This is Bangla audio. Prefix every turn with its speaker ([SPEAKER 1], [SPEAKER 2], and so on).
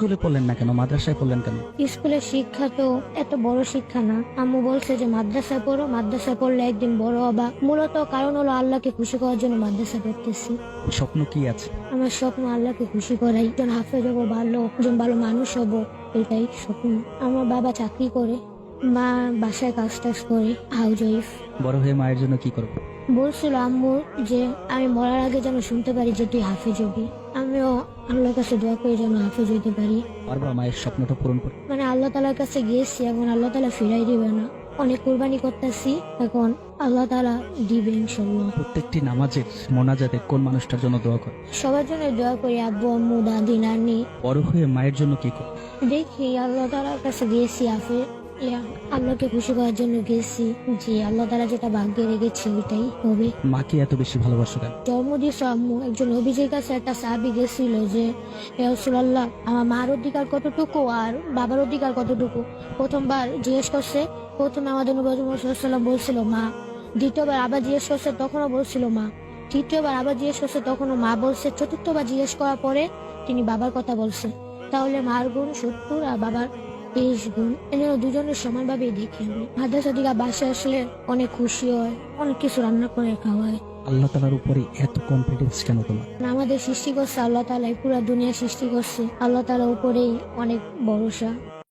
[SPEAKER 1] স্কুলে পড়লেন না কেন, মাদ্রাসায় পড়লেন কেন?
[SPEAKER 2] স্কুলের শিক্ষা তো এত বড় শিক্ষা না। আম্মু বলছে যে মাদ্রাসায় পড়ো, মাদ্রাসায় পড়লে একদিন বড় হবা। মূলত কারণ হলো আল্লাহকে খুশি করার জন্য মাদ্রাসা পড়তেছি।
[SPEAKER 1] স্বপ্ন কি আছে?
[SPEAKER 2] আমার স্বপ্ন আল্লাহকে খুশি করাই, একজন হাফেজ হবো, একজন ভালো মানুষ হবো, এটাই স্বপ্ন। আমার বাবা চাকরি করে, মা বাসায় কাজ টাজ করে, হাউস ওয়াইফ।
[SPEAKER 1] বড় হয়ে মায়ের জন্য কি করবো?
[SPEAKER 2] বলছিল আম্মু যে আমি মরার আগে যেন শুনতে পারি যে তুই হাফেজ হবি। আমিও আল্লাহর কাছে দোয়া করি যেন হাফেজ হইতে পারি।
[SPEAKER 1] পারবা মায়ের স্বপ্নটা পূরণ করতে?
[SPEAKER 2] মানে আল্লাহ তালার কাছে গিয়েছি, এখন আল্লাহ তালা ফিরাই দিবে না। অনেক কুরবানি করতেছি, এখন আল্লাহ তালা দিবে ইনশাল্লাহ।
[SPEAKER 1] প্রত্যেকটি নামাজের মোনাজাতে কোন মানুষটার জন্য দোয়া করে?
[SPEAKER 2] সবার জন্য দোয়া করি, আব্বু আম্মু দাদি নানি।
[SPEAKER 1] বড় হয়ে মায়ের জন্য কি করবো?
[SPEAKER 2] দেখি আল্লাহ তালার কাছে গিয়েছি, আল্লাহকে খুশি করার জন্য গেছি, যে আল্লাহ তালা যেটা ভাগ্যে রেখেছে ওইটাই হবে।
[SPEAKER 1] মাকে এত বেশি ভালোবাসো কেন?
[SPEAKER 2] জন্ম দিয়েছে আম্মু। একজন অভিজির কাছে একটা সাহাবী গেছিল যে হে রাসূলুল্লাহ, আমার মার অধিকার কতটুকু আর বাবার অধিকার কতটুকু। প্রথমবার জিজ্ঞেস করছে, প্রথমে আমাদের নবী মুহাম্মদ সাল্লাল্লাহু আলাইহি ওয়াসাল্লাম বলছিল মা। দ্বিতীয়বার আবার জিজ্ঞেস করছে, তখনও বলছিল মা। তৃতীয়বার আবার জিজ্ঞেস করছে, তখনও মা বলছে। চতুর্থবার জিজ্ঞেস করার পরে তিনি বাবার কথা বলছে। তাহলে মার গুণ 70 আর বাবার 23 গুণ। এজন্য দুজনের সমানভাবেই দেখি আমি। মাদ্রাসা থেকে বাসায় আসলে অনেক খুশি হয়, অনেক কিছু রান্না করে খাওয়ায়।
[SPEAKER 1] আল্লাহ তাআলার উপরে এত কনফিডেন্স কেন তোমার?
[SPEAKER 2] আমাদের সৃষ্টি করছে আল্লাহ তাআলা, পুরো দুনিয়া সৃষ্টি করছে আল্লাহ তাআলার উপরেই অনেক ভরসা।